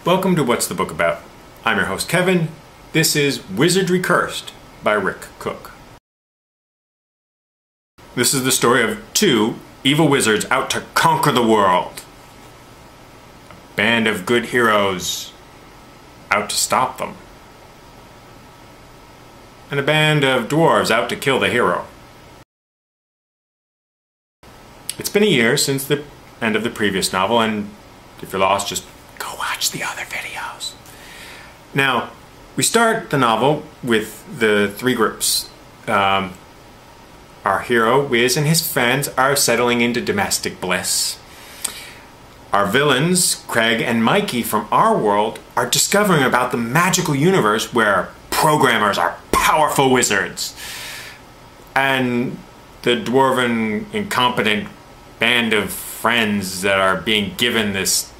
Welcome to What's the Book About? I'm your host Kevin. This is Wizardry Cursed by Rick Cook. This is the story of two evil wizards out to conquer the world. A band of good heroes out to stop them. And a band of dwarves out to kill the hero. It's been a year since the end of the previous novel, and if you're lost, just go watch the other videos. Now, we start the novel with the three groups. Our hero, Wiz, and his friends are settling into domestic bliss. Our villains, Craig and Mikey from our world, are discovering about the magical universe where programmers are powerful wizards. And the dwarven, incompetent band of friends that are being given this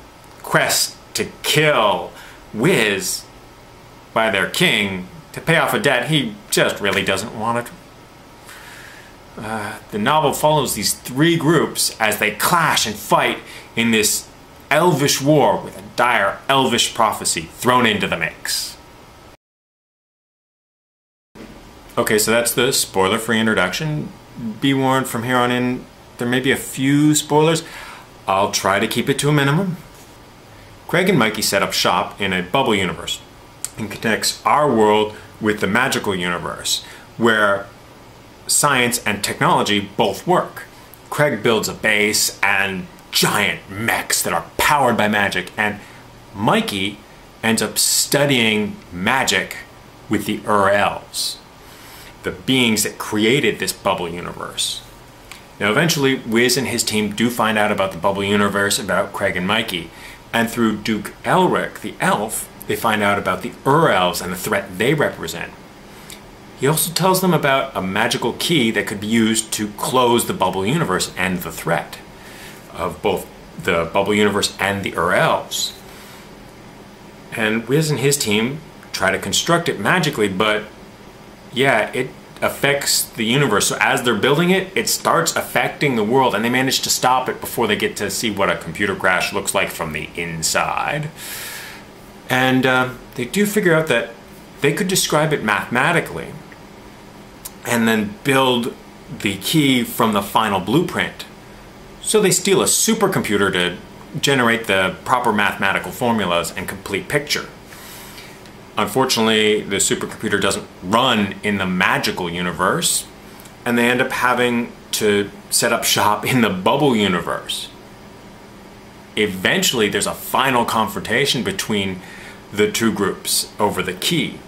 quest to kill Wiz by their king to pay off a debt he just really doesn't want it. The novel follows these three groups as they clash and fight in this elvish war with a dire elvish prophecy thrown into the mix. Okay, so that's the spoiler-free introduction. Be warned, from here on in, there may be a few spoilers. I'll try to keep it to a minimum. Craig and Mikey set up shop in a bubble universe and connects our world with the magical universe, where science and technology both work. Craig builds a base and giant mechs that are powered by magic, and Mikey ends up studying magic with the elves, the beings that created this bubble universe. Now eventually, Wiz and his team do find out about the bubble universe, about Craig and Mikey, and through Duke Elric, the elf, they find out about the elves and the threat they represent. He also tells them about a magical key that could be used to close the bubble universe and the threat of both the bubble universe and the elves. And Wiz and his team try to construct it magically, but yeah, it affects the universe. So as they're building it, it starts affecting the world, and they manage to stop it before they get to see what a computer crash looks like from the inside. And they do figure out that they could describe it mathematically and then build the key from the final blueprint. So they steal a supercomputer to generate the proper mathematical formulas and complete picture. Unfortunately, the supercomputer doesn't run in the magical universe, and they end up having to set up shop in the bubble universe. Eventually, there's a final confrontation between the two groups over the key.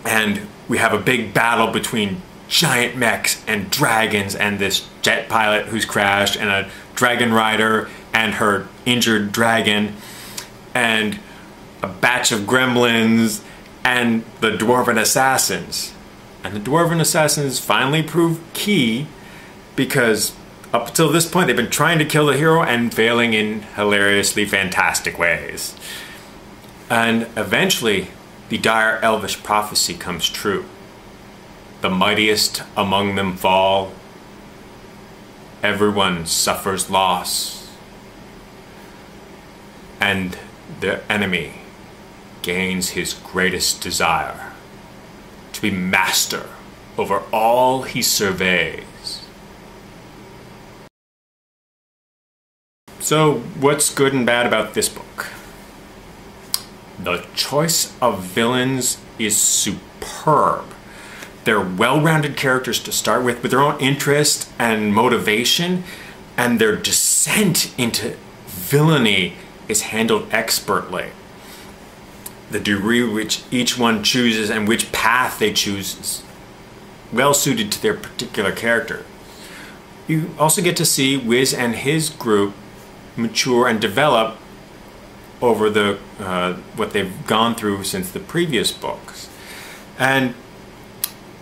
And we have a big battle between giant mechs and dragons and this jet pilot who's crashed and a dragon rider and her injured dragon and a batch of gremlins and the dwarven assassins. And the dwarven assassins finally prove key because up until this point they've been trying to kill the hero and failing in hilariously fantastic ways. And eventually the dire elvish prophecy comes true. The mightiest among them fall. Everyone suffers loss. And the enemy gains his greatest desire, to be master over all he surveys. So, what's good and bad about this book? The choice of villains is superb. They're well-rounded characters to start with their own interest and motivation, and their descent into villainy is handled expertly. The degree which each one chooses and which path they choose is well suited to their particular character. You also get to see Wiz and his group mature and develop over the what they've gone through since the previous books. And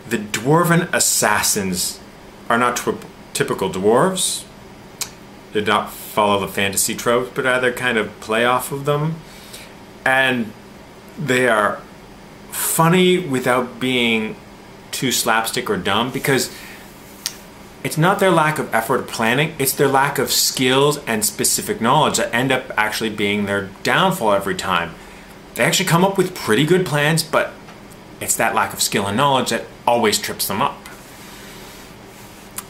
the dwarven assassins are not typical dwarves. They do not follow the fantasy tropes, but rather kind of play off of them. And they are funny without being too slapstick or dumb, because it's not their lack of effort or planning, it's their lack of skills and specific knowledge that end up actually being their downfall every time. They actually come up with pretty good plans, but it's that lack of skill and knowledge that always trips them up.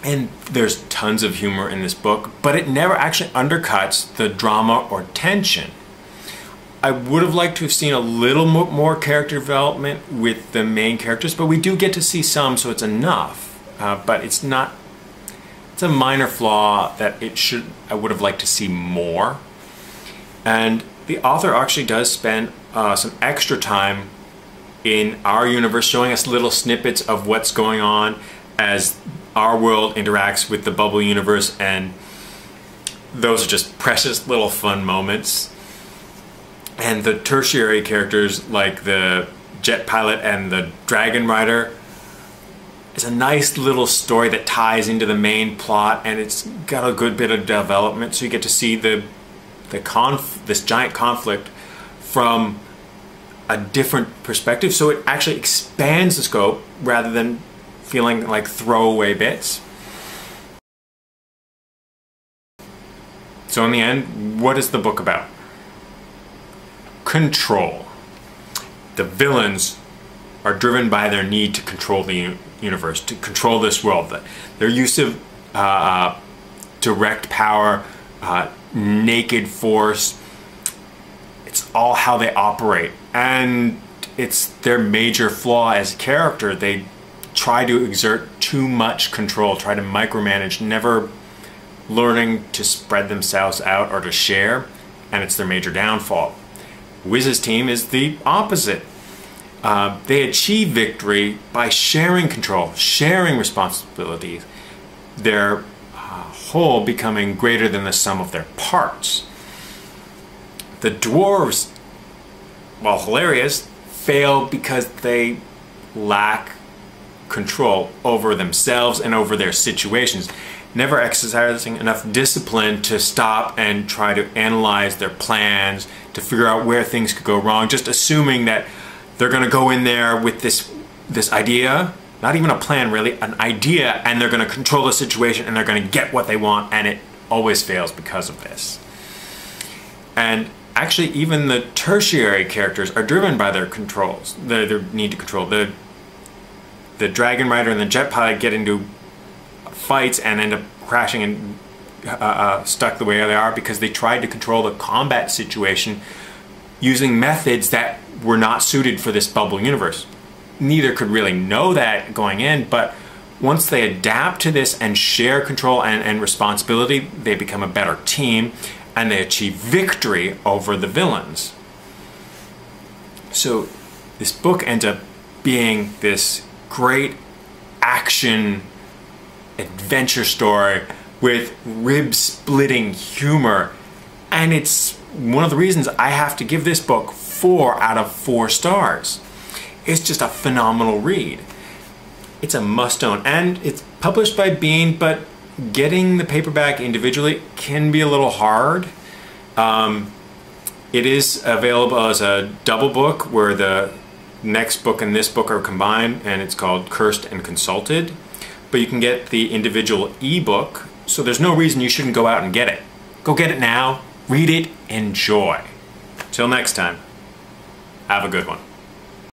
And there's tons of humor in this book, but it never actually undercuts the drama or tension. I would have liked to have seen a little more character development with the main characters, but we do get to see some, so it's enough. But it's not, it's a minor flaw that I would have liked to see more. And the author actually does spend some extra time in our universe showing us little snippets of what's going on as our world interacts with the bubble universe, and those are just precious little fun moments. And the tertiary characters like the jet pilot and the dragon rider, it's a nice little story that ties into the main plot, and it's got a good bit of development, so you get to see this giant conflict from a different perspective, so it actually expands the scope rather than feeling like throwaway bits. So in the end, what is the book about? Control. The villains are driven by their need to control the universe, to control this world. Their use of direct power, naked force, it's all how they operate. And it's their major flaw as a character. They try to exert too much control, try to micromanage, never learning to spread themselves out or to share, and it's their major downfall. Wiz's team is the opposite. They achieve victory by sharing control, sharing responsibilities, their whole becoming greater than the sum of their parts. The dwarves, while hilarious, fail because they lack control over themselves and over their situations, never exercising enough discipline to stop and try to analyze their plans, to figure out where things could go wrong, just assuming that they're going to go in there with this idea, not even a plan really, an idea, and they're going to control the situation and they're going to get what they want, and it always fails because of this. And actually even the tertiary characters are driven by their controls, their need to control. The dragon rider and the jet pilot get into fights and end up crashing and stuck the way they are because they tried to control the combat situation using methods that were not suited for this bubble universe. Neither could really know that going in, but once they adapt to this and share control and responsibility, they become a better team and they achieve victory over the villains. So this book ends up being this great action adventure story with rib-splitting humor, and it's one of the reasons I have to give this book 4 out of 4 stars. It's just a phenomenal read. It's a must-own, and it's published by Bean, but getting the paperback individually can be a little hard. It is available as a double book where the next book and this book are combined, and it's called Cursed and Consulted. But you can get the individual ebook, so there's no reason you shouldn't go out and get it. Go get it now, read it, enjoy. Till next time, have a good one.